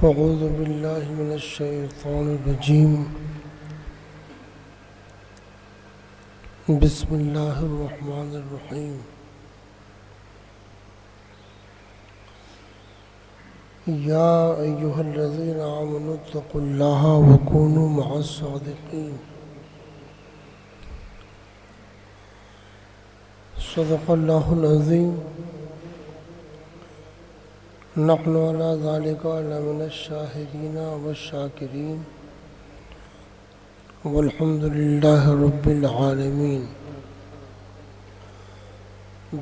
أعوذ بالله من الشيطان الرجيم. بسم الله الرحمن الرحيم. يا أيها الذين آمنوا اتقوا الله وكونوا مع الصادقين. صدق الله العظيم. نحن على ذلك لمن الشاهدين والشاكرين والحمد لله رب العالمين.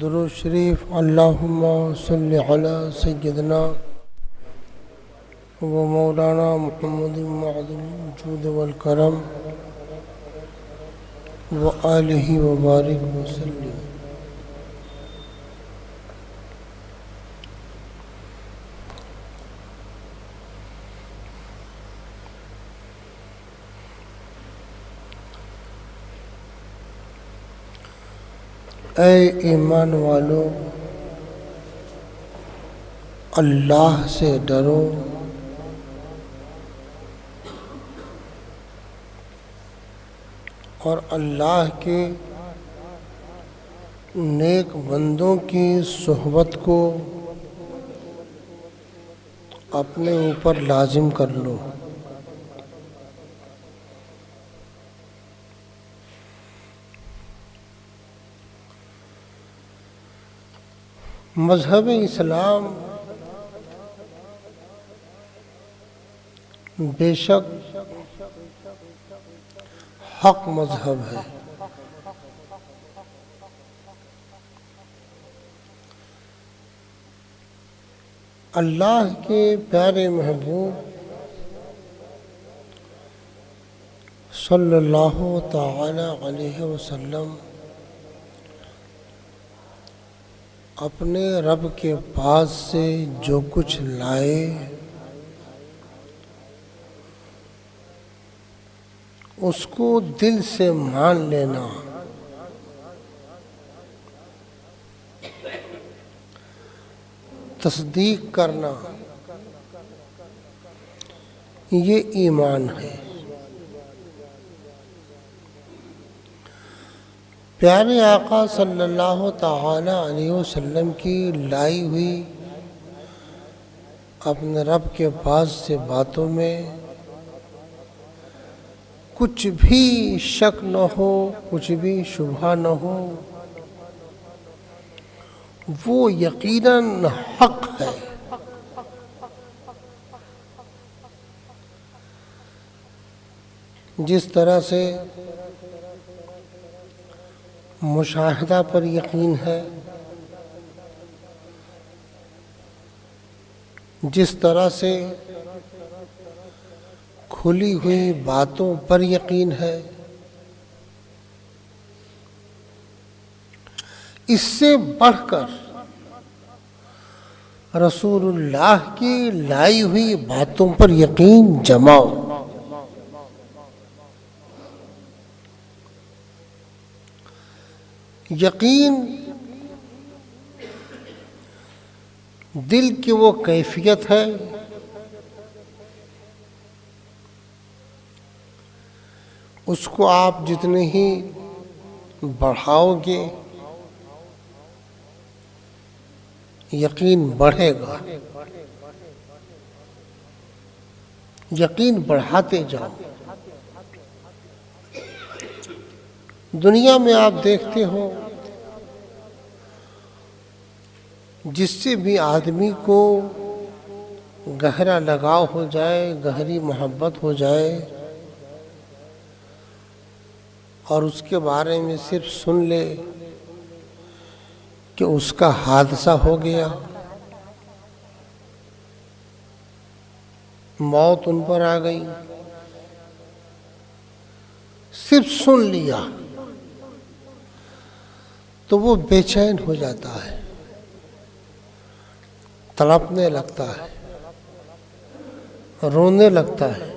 درود شریف. اللهم صل على سيدنا ومولانا محمد معدن الجود والكرم وآله وبارك وسلم. اے ایمان والو، اللہ سے ڈرو اور اللہ کے نیک بندوں کی صحبت کو اپنے اوپر لازم کر لو. مذہب اسلام بے شک حق مذہب ہے. اللہ کے پیارے محبوب صلی اللہ تعالی علیہ وسلم اپنے رب کے پاس سے جو کچھ لائے اس کو دل سے مان لینا، تصدیق کرنا، یہ ایمان ہے. پیارے آقا صلی اللہ تعالی علیہ وسلم کی لائی ہوئی اپنے رب کے پاس سے باتوں میں کچھ بھی شک نہ ہو، کچھ بھی شبہ نہ ہو، وہ یقیناً حق ہے. جس طرح سے مشاہدہ پر یقین ہے، جس طرح سے کھلی ہوئی باتوں پر یقین ہے، اس سے بڑھ کر رسول اللہ کی لائی ہوئی باتوں پر یقین جماؤ. یقین دل کی وہ کیفیت ہے اس کو آپ جتنے ہی بڑھاؤ گے یقین بڑھے گا. یقین بڑھاتے جاؤ. دنیا میں آپ دیکھتے ہو جس سے بھی آدمی کو گہرا لگاؤ ہو جائے، گہری محبت ہو جائے اور اس کے بارے میں صرف سن لے کہ اس کا حادثہ ہو گیا، موت ان پر آ گئی، صرف سن لیا تو وہ بے چین ہو جاتا ہے، تڑپنے لگتا ہے، رونے لگتا ہے.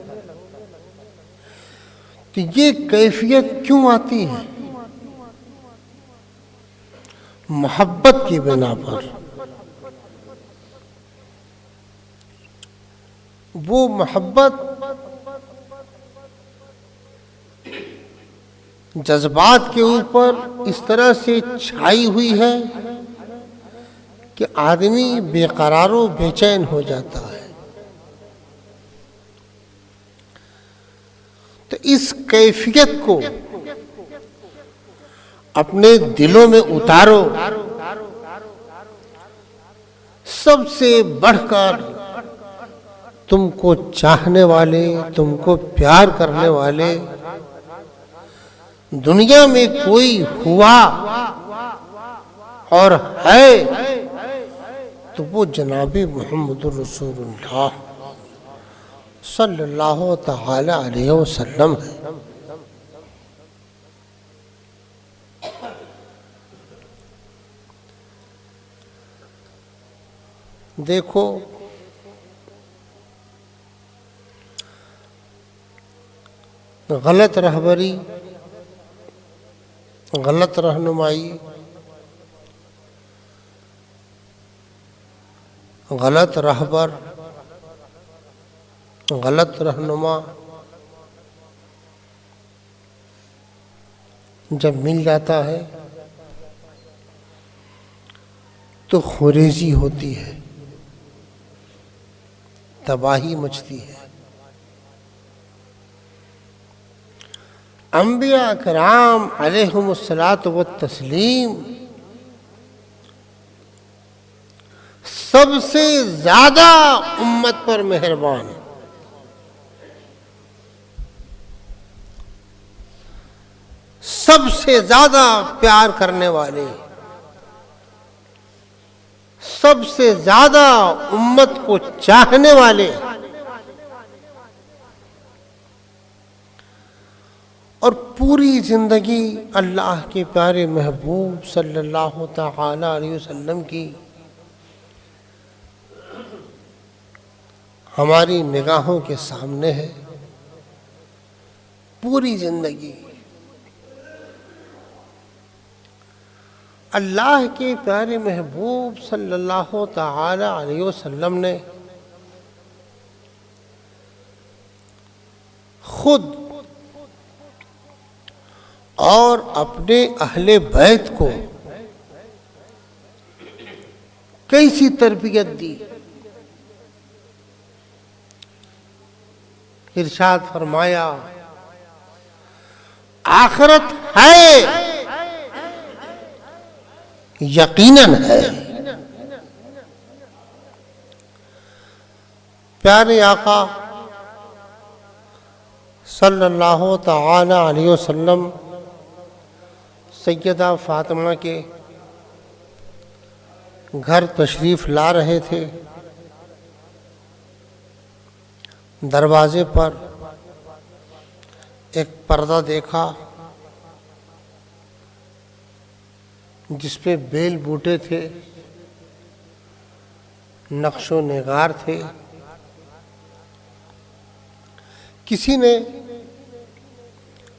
تو یہ کیفیت کیوں آتی ہے؟ محبت کی بنا پر. وہ محبت جذبات کے اوپر اس طرح سے چھائی ہوئی ہے کہ آدمی بے قرار و بے چین ہو جاتا ہے۔ تو اس کیفیت کو اپنے دلوں میں اتارو۔ سب سے بڑھ کر تم کو چاہنے والے، تم کو پیار کرنے والے دنیا میں کوئی ہوا اور ہے تو وہ جناب محمد رسول اللہ صلی اللہ تعالی علیہ وسلم ہے۔ دیکھو غلط رہبری، غلط رہنمائی، غلط رہبر، غلط رہنما جب مل جاتا ہے تو خریزی ہوتی ہے، تباہی مچتی ہے۔ انبیاء کرام علیہم الصلاۃ والتسلیم سب سے زیادہ امت پر مہربان، سب سے زیادہ پیار کرنے والے، سب سے زیادہ امت کو چاہنے والے، اور پوری زندگی اللہ کے پیارے محبوب صلی اللہ تعالی علیہ وسلم کی ہماری نگاہوں کے سامنے ہے۔ پوری زندگی اللہ کے پیارے محبوب صلی اللہ تعالی علیہ وسلم نے خود اور اپنے اہل بیت کو کیسی تربیت دی۔ ارشاد فرمایا آخرت ہے، یقیناً ہے۔ پیارے آقا صلی اللہ تعالی علیہ وسلم سیدہ فاطمہ کے گھر تشریف لا رہے تھے۔ دروازے پر ایک پردہ دیکھا جس پہ بیل بوٹے تھے، نقش و نگار تھے۔ کسی نے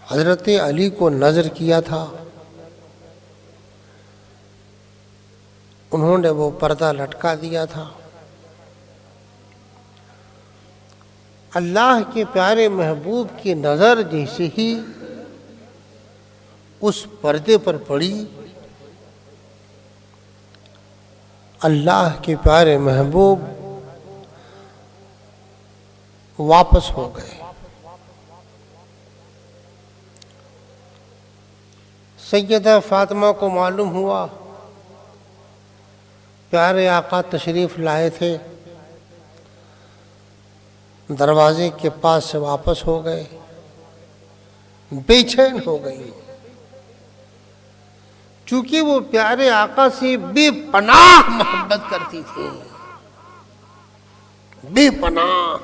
حضرت علی کو نظر کیا تھا، انہوں نے وہ پردہ لٹکا دیا تھا۔ اللہ کے پیارے محبوب کی نظر جیسے ہی اس پردے پر پڑی، اللہ کے پیارے محبوب واپس ہو گئے۔ سیدہ فاطمہ کو معلوم ہوا پیارے آقا تشریف لائے تھے، دروازے کے پاس سے واپس ہو گئے، بے چین ہو گئی، چونکہ وہ پیارے آقا سے بے پناہ محبت کرتی تھی، بے پناہ۔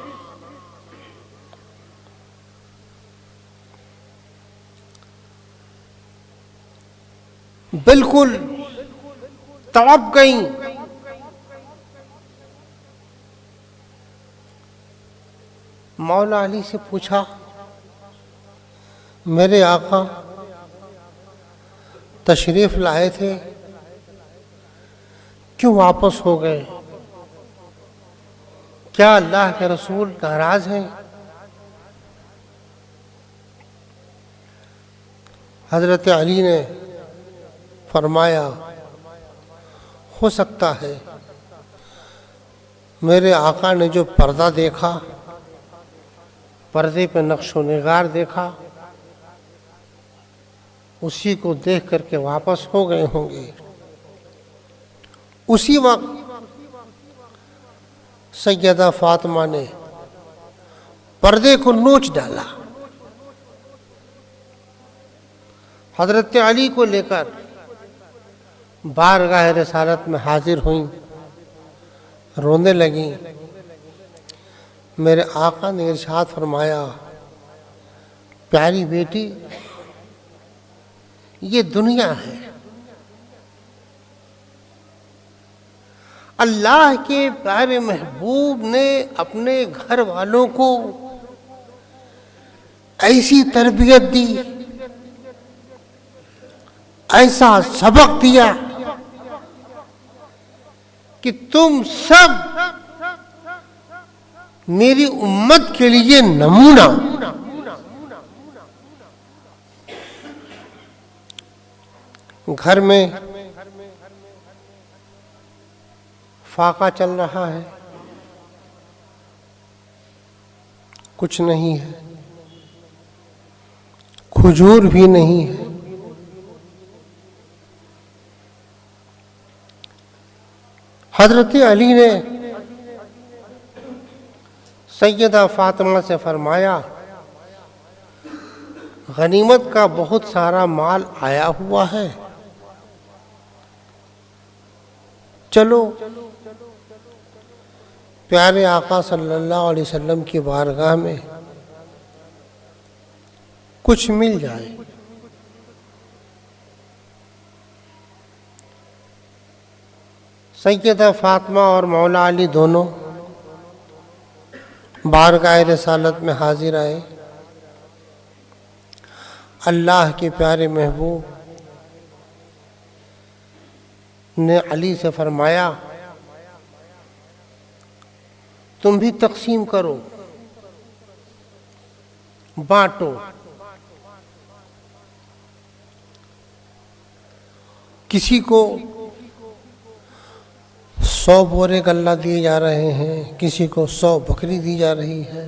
بالکل تڑپ گئیں۔ مولا علی سے پوچھا میرے آقا تشریف لائے تھے، کیوں واپس ہو گئے؟ کیا اللہ کے رسول ناراض ہیں؟ حضرت علی نے فرمایا ہو سکتا ہے میرے آقا نے جو پردہ دیکھا، پردے پہ نقش و نگار دیکھا، اسی کو دیکھ کر کے واپس ہو گئے ہوں گے۔ اسی وقت سیدہ فاطمہ نے پردے کو نوچ ڈالا، حضرت علی کو لے کر بارگاہ رسالت میں حاضر ہوئیں، رونے لگیں۔ میرے آقا نے ارشاد فرمایا، پیاری بیٹی یہ دنیا ہے، اللہ کے پیارے محبوب نے اپنے گھر والوں کو ایسی تربیت دی، ایسا سبق دیا کہ تم سب میری امت کے لیے نمونہ۔ گھر میں فاقہ چل رہا ہے، کچھ نہیں ہے، کھجور بھی نہیں ہے۔ حضرت علی نے سیدہ فاطمہ سے فرمایا، غنیمت کا بہت سارا مال آیا ہوا ہے، چلو پیارے آقا صلی اللہ علیہ وسلم کی بارگاہ میں کچھ مل جائے۔ سیدہ فاطمہ اور مولا علی دونوں بارگاہ رسالت میں حاضر آئے۔ اللہ کے پیارے محبوب نے علی سے فرمایا، تم بھی تقسیم کرو، بانٹو۔ کسی کو 100 بورے غلہ دیے جا رہے ہیں، کسی کو 100 بکری دی جا رہی ہے،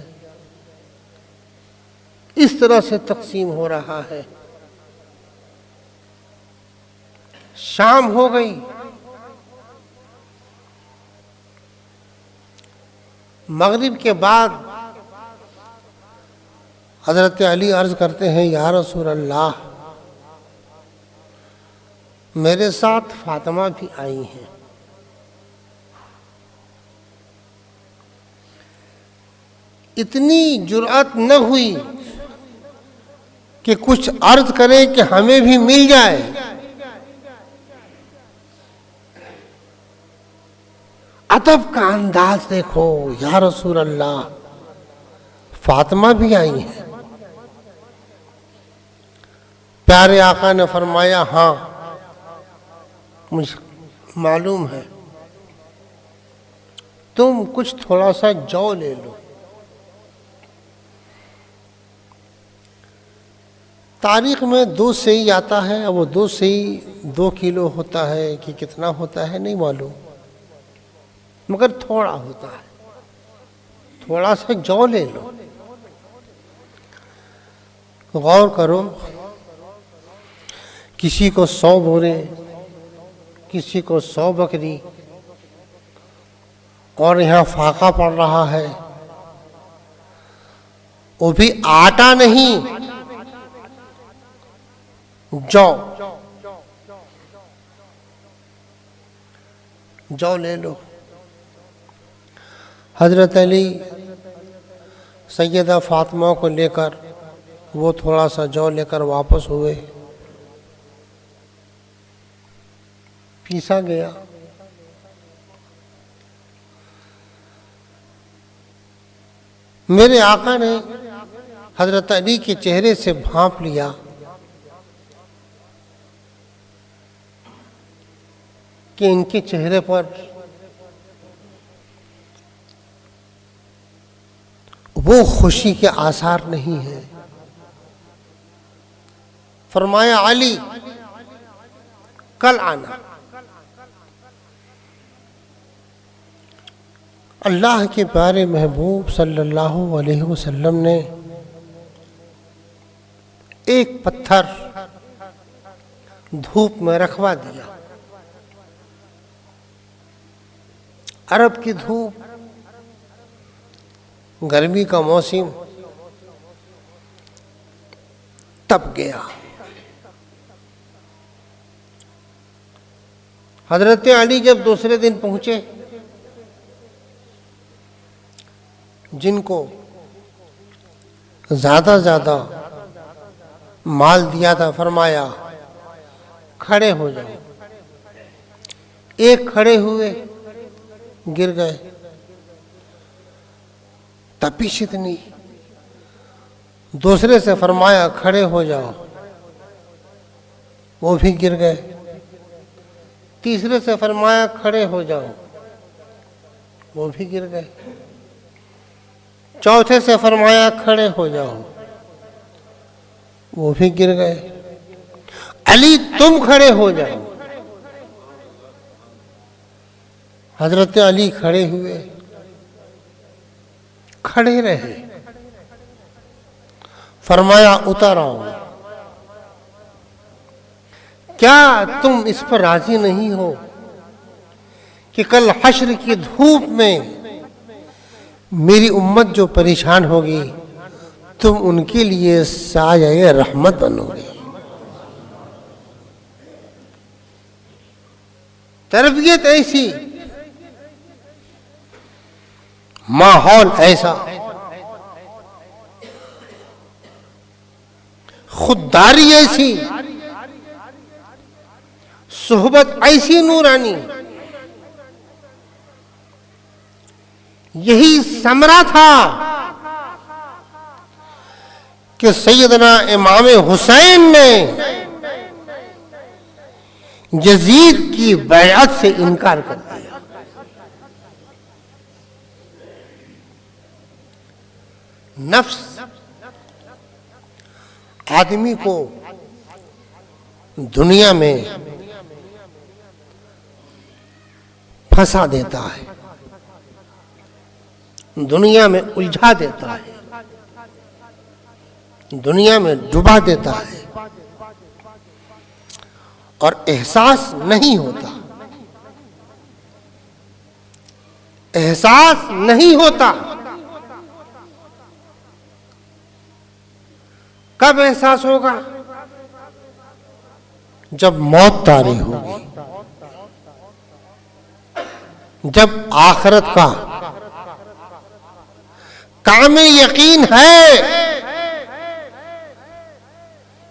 اس طرح سے تقسیم ہو رہا ہے۔ شام ہو گئی، مغرب کے بعد حضرت علی عرض کرتے ہیں، یا رسول اللہ میرے ساتھ فاطمہ بھی آئی ہیں، اتنی جرأت نہ ہوئی کہ کچھ عرض کریں کہ ہمیں بھی مل جائے۔ ادب کا انداز دیکھو، یا رسول اللہ فاطمہ بھی آئی ہیں۔ پیارے آقا نے فرمایا، ہاں مجھے معلوم ہے، تم کچھ تھوڑا سا جو لے لو۔ تاریخ میں 2 سہی آتا ہے، اور وہ 2 سہی 2 کلو ہوتا ہے کہ کتنا ہوتا ہے نہیں معلوم، مگر تھوڑا ہوتا ہے، تھوڑا سا جو لے لو۔ غور کرو، کسی کو 100 بورے، کسی کو 100 بکری، اور یہاں فاقہ پڑ رہا ہے، وہ بھی آٹا نہیں، جو لے لو۔ حضرت علی سیدہ فاطمہ کو لے کر وہ تھوڑا سا جو لے کر واپس ہوئے، پیسا گیا۔ میرے آقا نے حضرت علی کے چہرے سے بھانپ لیا، کہ ان کے چہرے پر وہ خوشی کے آثار نہیں ہیں۔ فرمایا علی کل آنا۔ اللہ کے پیارے محبوب صلی اللہ علیہ وسلم نے ایک پتھر دھوپ میں رکھوا دیا۔ عرب کی دھوپ، گرمی کا موسم، تپ گیا۔ حضرت علی جب دوسرے دن پہنچے، جن کو زیادہ مال دیا تھا، فرمایا کھڑے ہو جاؤ۔ ایک کھڑے ہوئے، گر گئے۔ تپش اتنی۔ دوسرے سے فرمایا کھڑے ہو جاؤ، وہ بھی گر گئے۔ تیسرے سے فرمایا کھڑے ہو جاؤ، وہ بھی گر گئے۔ چوتھے سے فرمایا کھڑے ہو جاؤ، وہ بھی گر گئے۔ علی تم کھڑے ہو جاؤ۔ حضرت علی کھڑے ہوئے، کھڑے رہے۔ فرمایا اتر آؤ۔ کیا تم اس پر راضی نہیں ہو کہ کل حشر کی دھوپ میں میری امت جو پریشان ہوگی، تم ان کے لیے سایہ رحمت بنو گے؟ تربیت ایسی، ماحول ایسا، خودداری ایسی، صحبت ایسی نورانی، یہی ثمرہ تھا کہ سیدنا امام حسین نے یزید کی بیعت سے انکار کر دیا۔ نفس آدمی کو دنیا میں پھنسا دیتا ہے، دنیا میں الجھا دیتا ہے، دنیا میں ڈبا دیتا ہے، اور احساس نہیں ہوتا، احساس نہیں ہوتا۔ کب احساس ہوگا؟ جب موت طاری ہوگی، جب آخرت کا کام یقین ہے،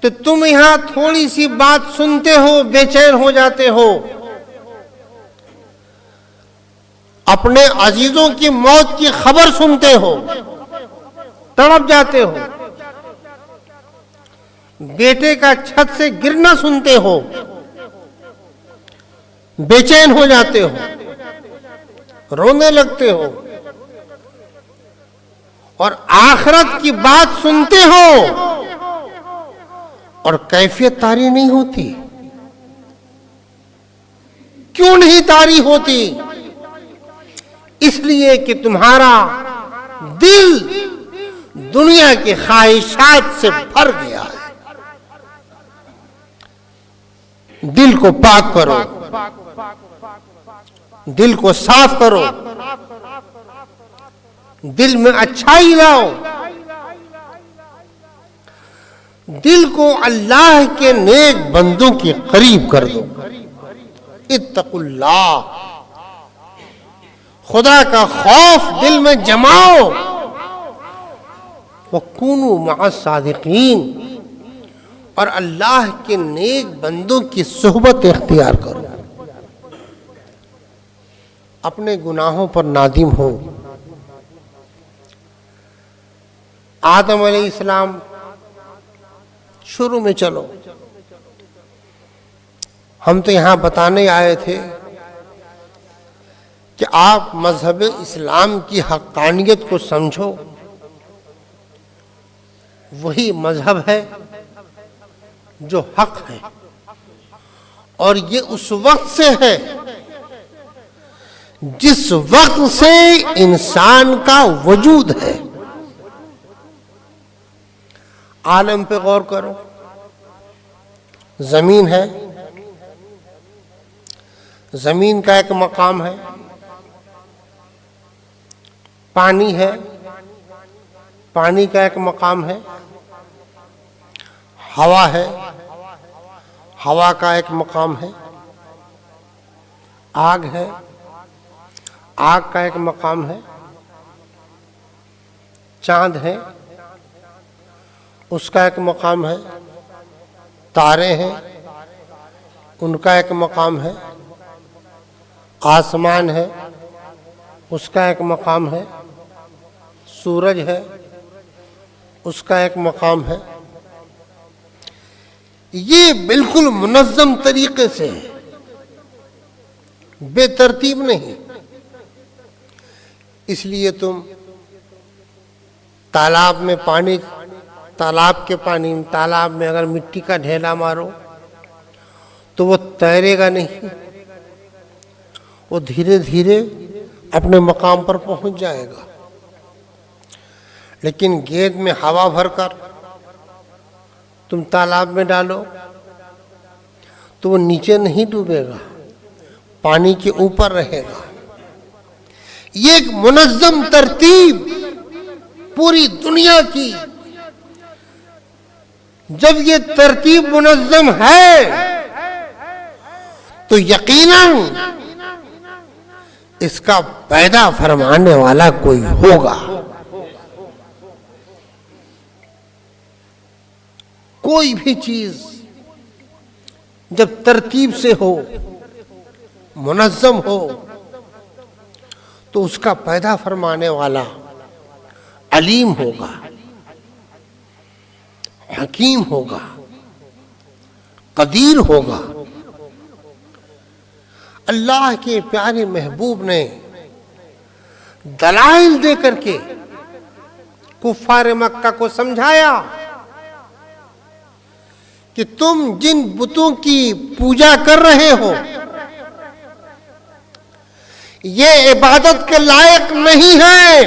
تو تم یہاں تھوڑی سی بات سنتے ہو بے چین ہو جاتے ہو، اپنے عزیزوں کی موت کی خبر سنتے ہو تڑپ جاتے ہو، بیٹے کا چھت سے گرنا سنتے ہو بے چین ہو جاتے ہو، رونے لگتے ہو، اور آخرت کی بات سنتے ہو اور کیفیت طاری نہیں ہوتی۔ کیوں نہیں طاری ہوتی؟ اس لیے کہ تمہارا دل دنیا کی خواہشات سے بھر گیا ہے۔ دل کو پاک کرو، دل کو صاف کرو، دل میں اچھائی لاؤ، دل کو اللہ کے نیک بندوں کے قریب کر دو۔ اتقوا اللہ، خدا کا خوف دل میں جماؤ۔ وَكُونُوا مَعَ الصَّادِقِينَ، اور اللہ کے نیک بندوں کی صحبت اختیار کرو۔ اپنے گناہوں پر نادم ہو۔ آدم علیہ السلام، شروع میں چلو، ہم تو یہاں بتانے آئے تھے کہ آپ مذہب اسلام کی حقانیت کو سمجھو، وہی مذہب ہے جو حق ہے، اور یہ اس وقت سے ہے جس وقت سے انسان کا وجود ہے۔ عالم پہ غور کرو، زمین ہے، زمین کا ایک مقام ہے، پانی ہے، پانی کا ایک مقام ہے، ہوا ہے، ہوا کا ایک مقام ہے، آگ ہے، آگ کا ایک مقام ہے، چاند ہے، اس کا ایک مقام ہے، تارے ہیں، ان کا ایک مقام ہے، آسمان ہے، اس کا ایک مقام ہے، سورج ہے، اس کا ایک مقام ہے۔ یہ بالکل منظم طریقے سے ہے، بے ترتیب نہیں۔ اس لیے تم تالاب میں پانی، تالاب کے پانی، تالاب میں اگر مٹی کا ڈھیلا مارو تو وہ تیرے گا نہیں، وہ دھیرے دھیرے اپنے مقام پر پہنچ جائے گا۔ لیکن گیند میں ہوا بھر کر تم تالاب میں ڈالو تو وہ نیچے نہیں ڈوبے گا، پانی کے اوپر رہے گا۔ یہ ایک منظم ترتیب پوری دنیا کی، جب یہ ترتیب منظم ہے تو یقیناً اس کا پیدا فرمانے والا کوئی ہوگا۔ کوئی بھی چیز جب ترتیب سے ہو، منظم ہو، تو اس کا پیدا فرمانے والا علیم ہوگا، حکیم ہوگا، قدیر ہوگا۔ اللہ کے پیارے محبوب نے دلائل دے کر کے کفار مکہ کو سمجھایا کہ تم جن بتوں کی پوجا کر رہے ہو یہ عبادت کے لائق نہیں ہے۔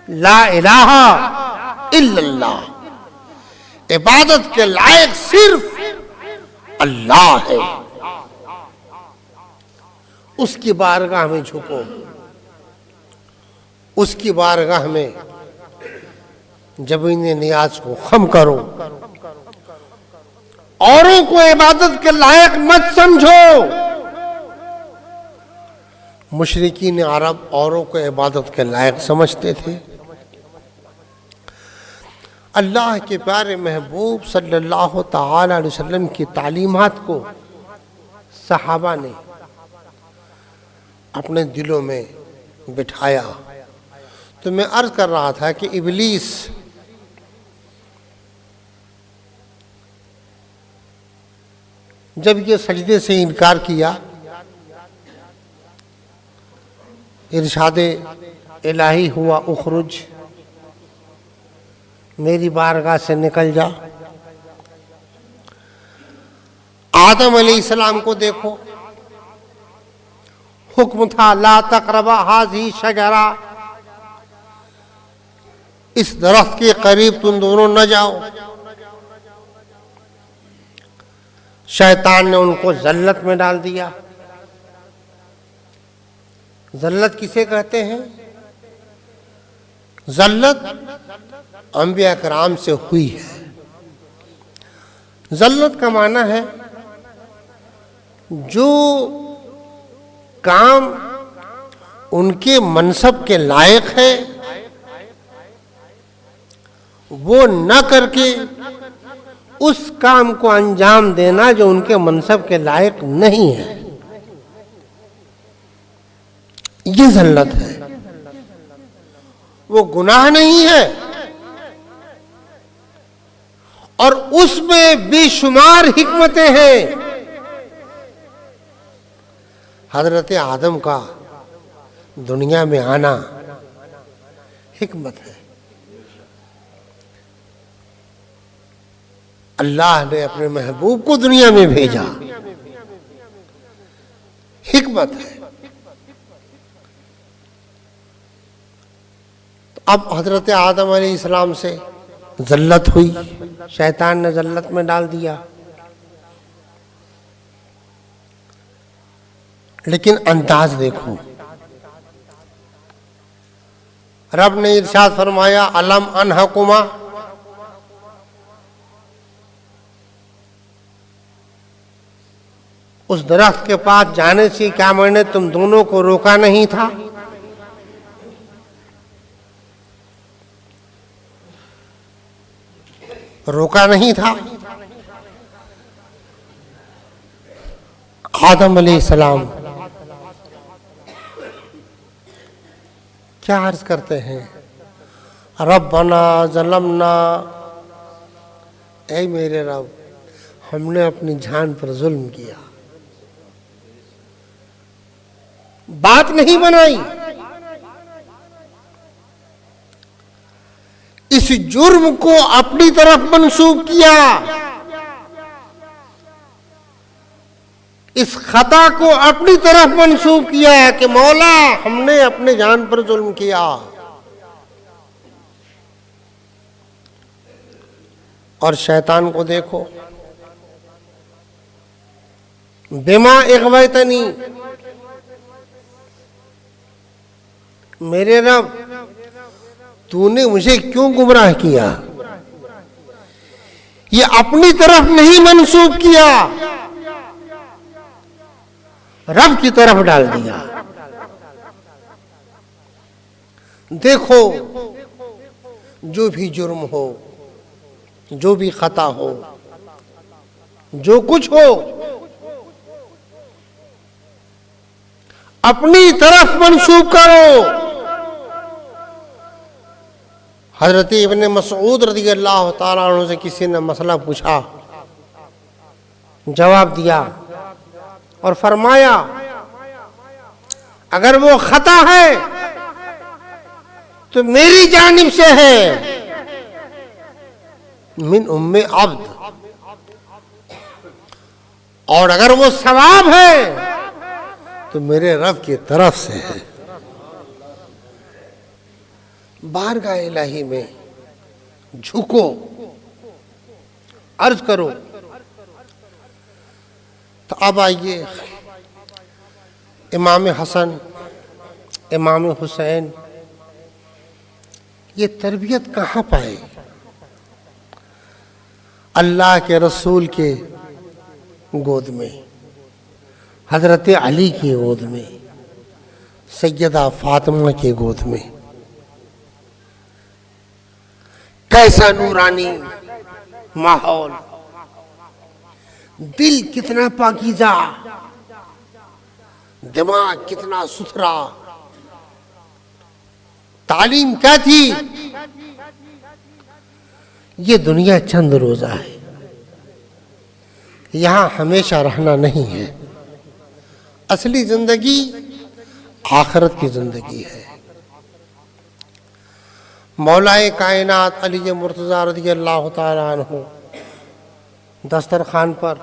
لا الہ الا اللہ، عبادت کے لائق صرف اللہ ہے۔ اس کی بارگاہ میں جھکو، اس کی بارگاہ میں جبین نیاز کو خم کرو، اوروں کو عبادت کے لائق مت سمجھو۔ مشرکین عرب اوروں کو عبادت کے لائق سمجھتے تھے۔ اللہ کے پیارے محبوب صلی اللہ تعالی علیہ وسلم کی تعلیمات کو صحابہ نے اپنے دلوں میں بٹھایا۔ تو میں عرض کر رہا تھا کہ ابلیس جب یہ سجدے سے انکار کیا، ارشاد الہی ہوا اخرج، میری بارگاہ سے نکل جا۔ آدم علیہ السلام کو دیکھو، حکم تھا لا تقربا ھذہ شجرہ، اس درخت کے قریب تم دونوں نہ جاؤ۔ شیطان نے ان کو ذلت میں ڈال دیا۔ ذلت کسے کہتے ہیں؟ ذلت انبیاء کرام سے ہوئی ہے۔ ذلت کا معنی ہے جو کام ان کے منصب کے لائق ہے وہ نہ کر کے اس کام کو انجام دینا جو ان کے منصب کے لائق نہیں ہے، یہ ذلت ہے۔ وہ گناہ نہیں ہے، اور اس میں بے شمار حکمتیں ہیں۔ حضرت آدم کا دنیا میں آنا حکمت ہے۔ اللہ نے اپنے محبوب کو دنیا میں بھیجا، حکمت ہے۔ اب حضرت آدم علیہ السلام سے ذلت ہوئی، شیطان نے ذلت میں ڈال دیا، لیکن انداز دیکھو، رب نے ارشاد فرمایا الم انہکما، اس درخت کے پاس جانے سے کیا میں نے تم دونوں کو روکا نہیں تھا؟ روکا نہیں تھا؟ آدم علیہ السلام کیا عرض کرتے ہیں؟ ربنا ظلمنا، اے میرے رب ہم نے اپنی جان پر ظلم کیا، بات نہیں بنائی، اس جرم کو اپنی طرف منسوب کیا، اس خطا کو اپنی طرف منسوب کیا کہ مولا ہم نے اپنے جان پر ظلم کیا۔ اور شیطان کو دیکھو، بما اغویتنی، میرے رب تو نے مجھے کیوں گمراہ کیا؟ یہ اپنی طرف نہیں منسوب کیا، رب کی طرف ڈال دیا۔ دیکھو جو بھی جرم ہو، جو بھی خطا ہو، جو کچھ ہو، اپنی طرف منسوب کرو۔ حضرت ابن مسعود رضی اللہ تعالیٰ عنہ سے کسی نے مسئلہ پوچھا، جواب دیا اور فرمایا اگر وہ خطا ہے تو میری جانب سے ہے، من ام عبد، اور اگر وہ ثواب ہے تو میرے رب کی طرف سے ہے۔ بارگاہ الہی میں جھکو، عرض کرو۔ تو اب آئیے امام حسن، امام حسین، یہ تربیت کہاں پائے؟ اللہ کے رسول کے گود میں، حضرت علی کی گود میں، سیدہ فاطمہ کی گود میں۔ کیسا نورانی ماحول، دل کتنا پاکیزہ، دماغ کتنا ستھرا، تعلیم کیا تھی؟ یہ دنیا چند روزہ ہے، یہاں ہمیشہ رہنا نہیں ہے، اصلی زندگی آخرت کی زندگی ہے۔ مولائے کائنات علی مرتضیٰ رضی اللہ تعالیٰ عنہ دسترخوان پر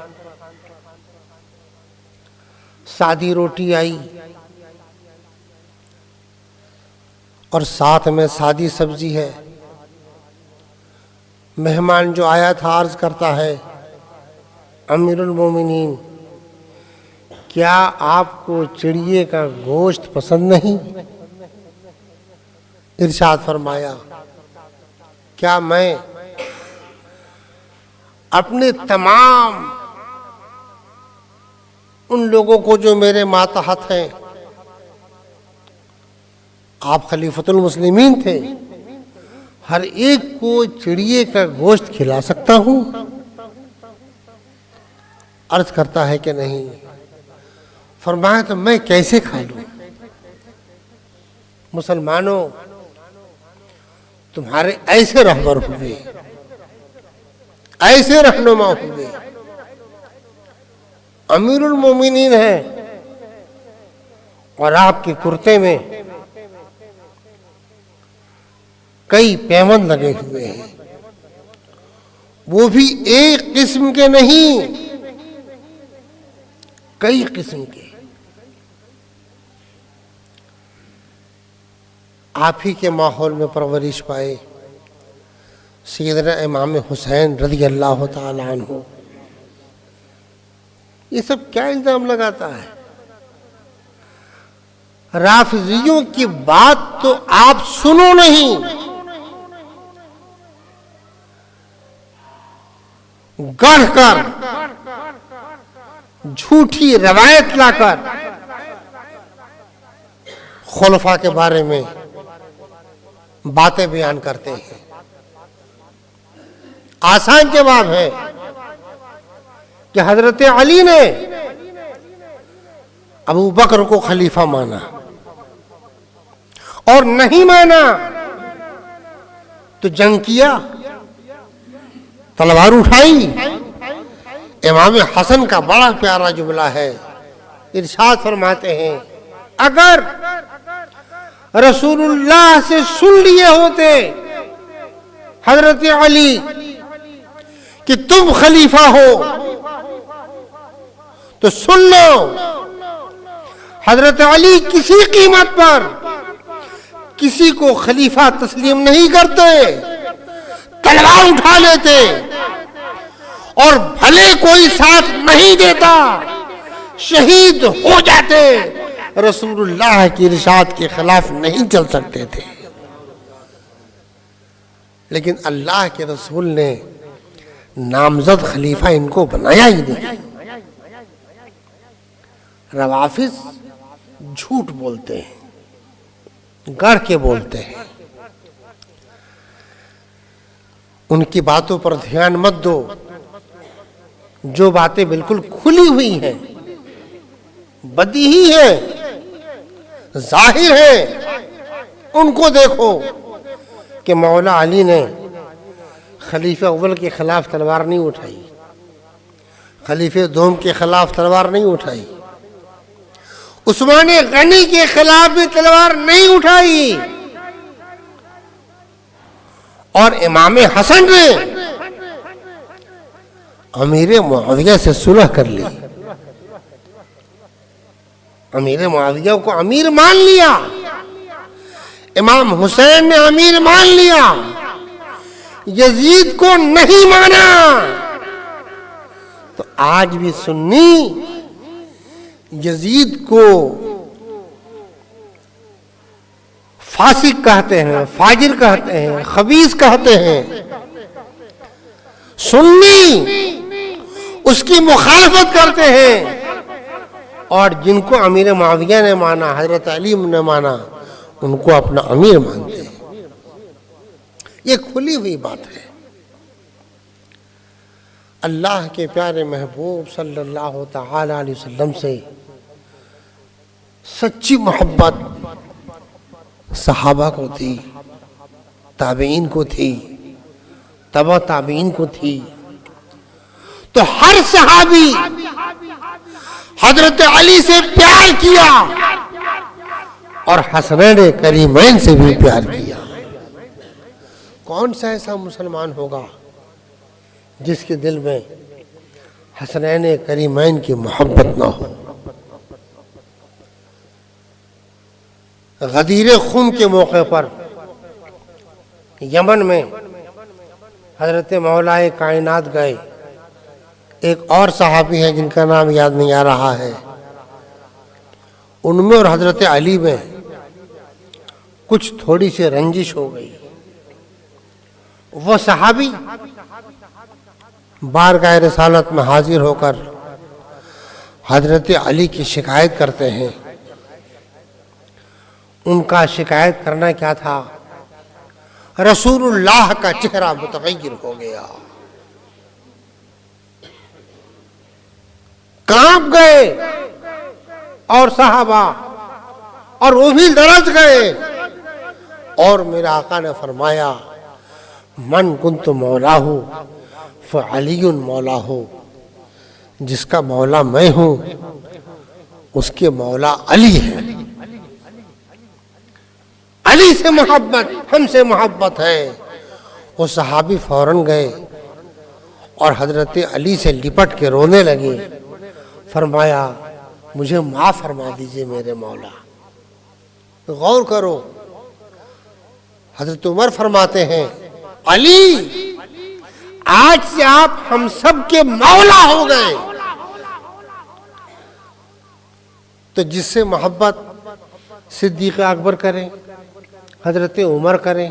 سادی روٹی آئی اور ساتھ میں سادی سبزی ہے۔ مہمان جو آیا تھا عرض کرتا ہے امیر المومنین کیا آپ کو چڑیے کا گوشت پسند نہیں؟ ارشاد فرمایا کیا میں اپنے تمام ان لوگوں کو جو میرے ماتحت ہیں، آپ خلیفۃ المسلمین تھے، ہر ایک کو چڑیے کا گوشت کھلا سکتا ہوں؟ عرض کرتا ہے کہ نہیں۔ فرمایا تو میں کیسے کھا لوں؟ مسلمانوں تمہارے ایسے رہبر ہوئے، ایسے رہنما ہوئے، امیر المومنین ہیں اور آپ کے کرتے میں کئی پیوند لگے ہوئے ہیں، وہ بھی ایک قسم کے نہیں، کئی قسم کے۔ آپ ہی کے ماحول میں پرورش پائے سیدنا امام حسین رضی اللہ تعالی عنہ، یہ سب کیا الزام لگاتا ہے؟ رافضیوں کی بات تو آپ سنو نہیں، گڑھ کر جھوٹی روایت لا کر خلفاء کے بارے میں باتیں بیان کرتے ہیں۔ آسان جواب ہے کہ حضرت علی نے ابو بکر کو خلیفہ مانا اور نہیں مانا تو جنگ کیا، تلوار اٹھائی۔ امام حسن کا بڑا پیارا جملہ ہے، ارشاد فرماتے ہیں اگر رسول اللہ سے سن لیے ہوتے حضرت علی کہ تم خلیفہ ہو تو سن لو، حضرت علی کسی قیمت پر کسی کو خلیفہ تسلیم نہیں کرتے، تلوار اٹھا لیتے، اور بھلے کوئی ساتھ نہیں دیتا شہید ہو جاتے، رسول اللہ کی ارشاد کے خلاف نہیں چل سکتے تھے۔ لیکن اللہ کے رسول نے نامزد خلیفہ ان کو بنایا ہی نہیں۔ روافض جھوٹ بولتے ہیں، گڑھ کے بولتے ہیں، ان کی باتوں پر دھیان مت دو۔ جو باتیں بالکل کھلی ہوئی ہیں، بدیہی ہیں، ظاہر ہیں، ان کو دیکھو کہ مولا علی نے خلیفہ اول کے خلاف تلوار نہیں اٹھائی، خلیفہ دوم کے خلاف تلوار نہیں اٹھائی، عثمان غنی کے خلاف بھی تلوار نہیں اٹھائی، اور امام حسن نے امیر معاویہ سے صلح کر لی، امیر معاویہ کو امیر مان لیا، امام حسین نے امیر مان لیا، یزید کو نہیں مانا۔ تو آج بھی سنی یزید کو فاسق کہتے ہیں، فاجر کہتے ہیں، خبیث کہتے ہیں، سنی اس کی مخالفت کرتے ہیں، اور جن کو امیر معاویہ نے مانا، حضرت علی نے مانا، ان کو اپنا امیر مانتے ہیں۔ یہ کھلی ہوئی بات ہے۔ اللہ کے پیارے محبوب صلی اللہ تعالی علیہ وسلم سے سچی محبت صحابہ کو تھی، تابعین کو تھی، تبع تابعین کو تھی، تو ہر صحابی حضرت علی سے پیار کیا اور حسنین کریمین سے بھی پیار کیا۔ کون سا ایسا مسلمان ہوگا جس کے دل میں حسنین کریمین کی محبت نہ ہو؟ غدیر خون کے موقع پر یمن میں حضرت مولا کائنات گئے، ایک اور صحابی ہیں جن کا نام یاد نہیں آ رہا ہے، ان میں اور حضرت علی میں کچھ تھوڑی سی رنجش ہو گئی۔ وہ صحابی بارگاہ رسالت میں حاضر ہو کر حضرت علی کی شکایت کرتے ہیں۔ ان کا شکایت کرنا کیا تھا؟ رسول اللہ کا چہرہ متغیر ہو گیا، کانپ گئے اور صحابہ، اور وہ بھی لرز گئے، اور میرے آقا نے فرمایا من کنت مولاہ فعلی مولاہ، جس کا مولا میں ہوں اس کے مولا علی ہے۔ علی سے محبت، ہم سے محبت ہے۔ وہ صحابی فوراً گئے اور حضرت علی سے لپٹ کے رونے لگے. فرمایا مجھے معاف فرما دیجئے میرے مولا. غور کرو, حضرت عمر فرماتے ہیں علی آج سے آپ ہم سب کے مولا ہو گئے. تو جس سے محبت صدیق اکبر کریں, حضرت عمر کریں,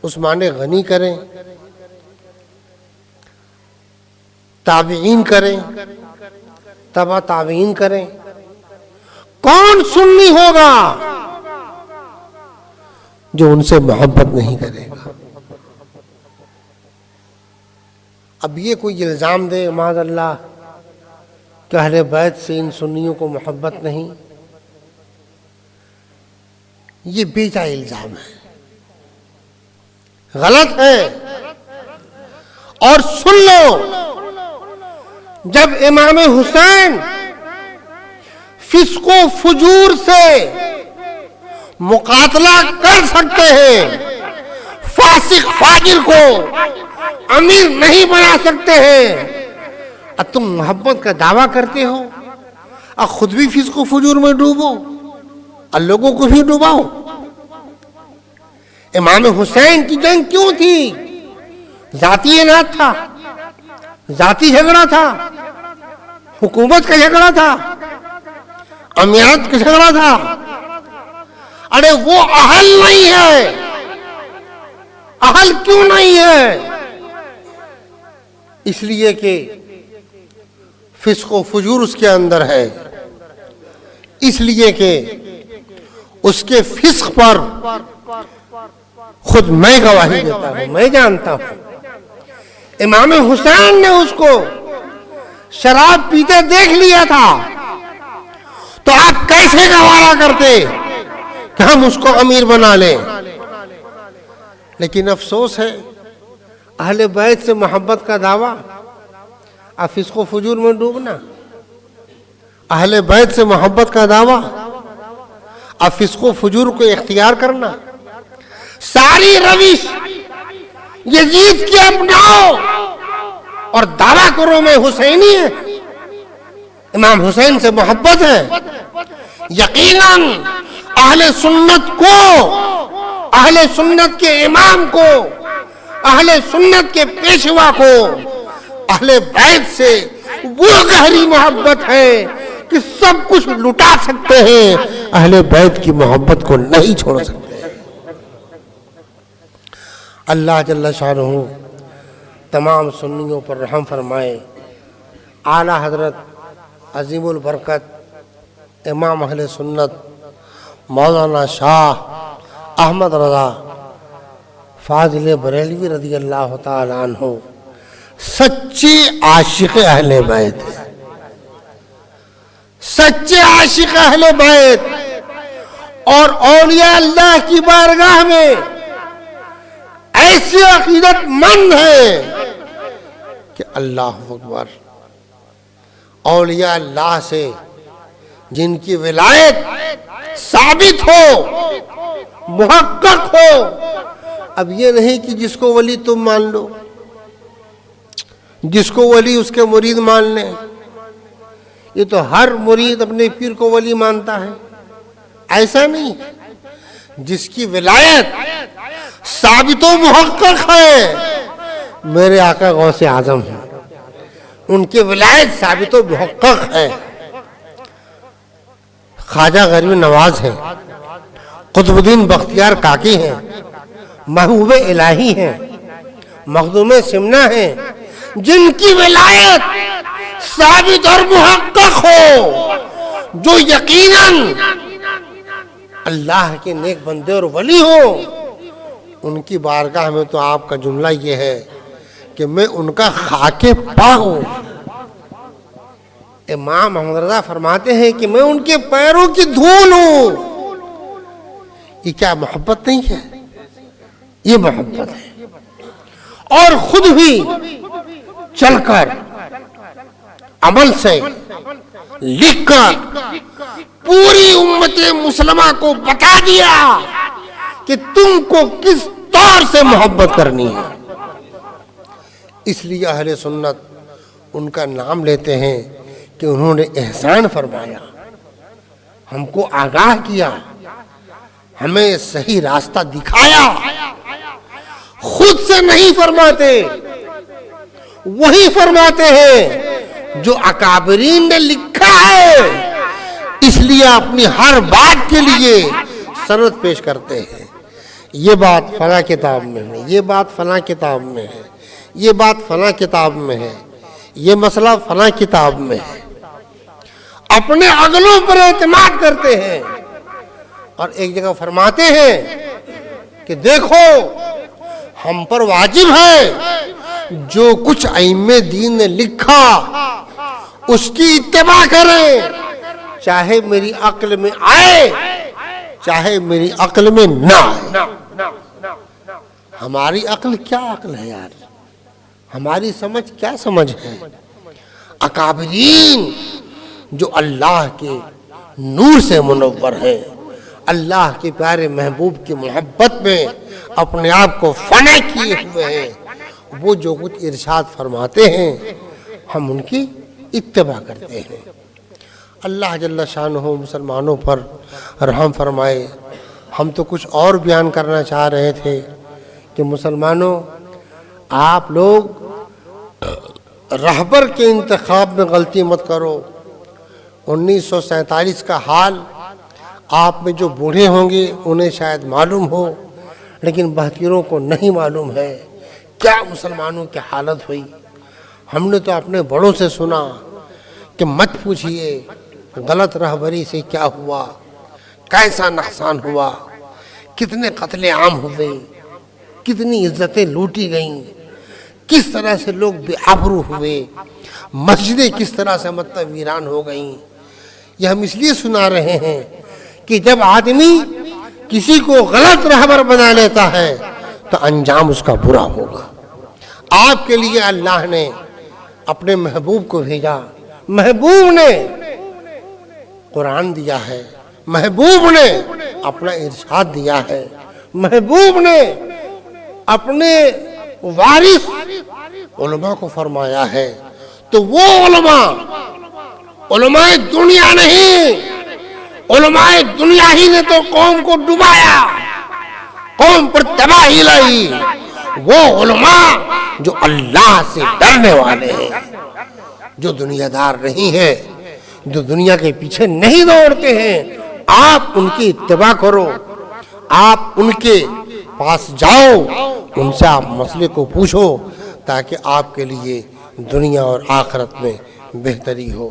عثمان غنی کریں, تابعین کریں, تبع تابعین کریں, کون سنی ہوگا جو ان سے محبت نہیں کرے گا؟ اب یہ کوئی الزام دے معاذ اللہ کہ اہل بیت سے ان سنیوں کو محبت نہیں, یہ بیجا الزام ہے, غلط ہے. اور سن لو, جب امام حسین فسق و فجور سے مقاتلہ کر سکتے ہیں, فاسق فاجر کو امیر نہیں بنا سکتے ہیں, اب تم محبت کا دعویٰ کرتے ہو, اب خود بھی فسق و فجور میں ڈوبو اور لوگوں کو بھی ڈوباؤ. امام حسین کی جنگ کیوں تھی؟ ذاتی اناد تھا, ذاتی جھگڑا تھا, حکومت کا جھگڑا تھا, امیرت کا جھگڑا تھا. ارے وہ اہل نہیں ہے. اہل کیوں نہیں ہے؟ اس لیے کہ فسق و فجور اس کے اندر ہے, اس لیے کہ اس کے فسق پر خود میں گواہی دیتا ہوں, میں جانتا ہوں. امام حسین نے اس کو شراب پیتے دیکھ لیا تھا, تو آپ کیسے گوارا کرتے کہ ہم اس کو امیر بنا لیں؟ لیکن افسوس ہے, اہل بیت سے محبت کا دعویٰ اور فسق و فجور میں ڈوبنا, اہل بیت سے محبت کا دعویٰ اور فسق و فجور کو اختیار کرنا, ساری روش یزید کی اپناؤ اور دعویٰ کرو میں حسینی ہے, امام حسین سے محبت ہے. یقیناً اہل سنت کو, اہل سنت کے امام کو, اہل سنت کے پیشوا کو اہل بیت سے وہ گہری محبت ہے کہ سب کچھ لٹا سکتے ہیں, اہل بیت کی محبت کو نہیں چھوڑ سکتے. اللہ جل شانہ تمام سنیوں پر رحم فرمائے. اعلیٰ حضرت عظیم البرکت امام اہل سنت مولانا شاہ احمد رضا فاضل بریلوی رضی اللہ تعالی عنہ سچے عاشق اہل بیت, سچے عاشق اہل بیت, اور اولیاء اللہ کی بارگاہ میں ایسے عقیدت مند ہیں کہ اللہ اکبر, اولیاء اللہ سے جن کی ولایت ثابت ہو, محقق ہو. اب یہ نہیں کہ جس کو ولی تم مان لو, جس کو ولی اس کے مرید مان لیں. یہ تو ہر مرید اپنے پیر کو ولی مانتا ہے, ایسا نہیں. جس کی ولایت ثابت و محقق ہے, میرے آقا غوث اعظم ہیں, ان کی ولایت ثابت و محقق ہے. خواجہ غریب نواز ہیں, قطب الدین بختیار کاکی ہیں, محبوب الہی ہیں, مخدوم سمنہ ہیں, جن کی ولایت ثابت اور محقق ہو, جو یقیناً اللہ کے نیک بندے اور ولی ہو. ان کی بارگاہ میں تو آپ کا جملہ یہ ہے کہ میں ان کا خاک پا ہوں. امام محمد رضا فرماتے ہیں کہ میں ان کے پیروں کی دھول ہوں. یہ کیا محبت نہیں ہے؟ یہ محبت ہے. اور خود بھی چل کر, عمل سے, لکھ کر پوری امت مسلمہ کو بتا دیا کہ تم کو کس طور سے محبت کرنی ہے. اس لیے اہل سنت ان کا نام لیتے ہیں کہ انہوں نے احسان فرمایا، ہم کو آگاہ کیا، ہمیں صحیح راستہ دکھایا۔ خود سے نہیں فرماتے، وہی فرماتے ہیں جو اکابرین نے لکھا ہے، اس لیے اپنی ہر بات کے لیے سند پیش کرتے ہیں۔ یہ بات فلاں کتاب میں ہے، یہ بات فلاں کتاب میں ہے، یہ بات فلاں کتاب میں ہے، یہ مسئلہ فلاں کتاب میں ہے۔ اپنے عقلوں پر اعتماد کرتے ہیں اور ایک جگہ فرماتے ہیں کہ دیکھو ہم پر واجب ہے جو کچھ ائمہ دین نے لکھا اس کی اتباع کریں، چاہے میری عقل میں آئے چاہے میری عقل میں نہ آئے۔ ہماری عقل کیا عقل ہے یار، ہماری سمجھ کیا سمجھ ہے؟ اکابرین جو اللہ کے نور سے منور ہے، اللہ کے پیارے محبوب کی محبت میں اپنے آپ کو فنا کیے ہوئے ہیں، وہ جو کچھ ارشاد فرماتے ہیں ہم ان کی اتباع کرتے ہیں۔ اللہ جل شانہ مسلمانوں پر رحم فرمائے۔ ہم تو کچھ اور بیان کرنا چاہ رہے تھے کہ مسلمانوں، آپ لوگ رہبر کے انتخاب میں غلطی مت کرو۔ 1947 کا حال آپ میں جو بوڑھے ہوں گے انہیں شاید معلوم ہو، لیکن بہتیروں کو نہیں معلوم ہے کیا مسلمانوں کی حالت ہوئی۔ ہم نے تو اپنے بڑوں سے سنا کہ مت پوچھئے غلط رہبری سے کیا ہوا، کیسا نقصان ہوا، کتنے قتل عام ہوئے، کتنی عزتیں لوٹی گئیں، کس طرح سے لوگ بے آبرو ہوئے، مسجدیں کس طرح سے مطلب ویران ہو گئیں۔ یہ ہم اس لیے سنا رہے ہیں کہ جب آدمی کسی کو غلط رہبر بنا لیتا ہے تو انجام اس کا برا ہوگا۔ آپ کے لیے اللہ نے اپنے محبوب کو بھیجا، محبوب نے قرآن دیا ہے، محبوب نے اپنا ارشاد دیا ہے، محبوب نے اپنے وارث علماء کو فرمایا ہے، تو وہ علماء دنیا نہیں، علماء دنیا ہی نے تو قوم کو ڈبایا، قوم پر تباہی لائی۔ وہ علماء جو اللہ سے ڈرنے والے ہیں، جو دنیا دار نہیں ہے، جو دنیا کے پیچھے نہیں دوڑتے ہیں، آپ ان کی اتباع کرو، آپ ان کے پاس جاؤ، ان سے آپ مسئلے کو پوچھو تاکہ آپ کے لیے دنیا اور آخرت میں بہتری ہو۔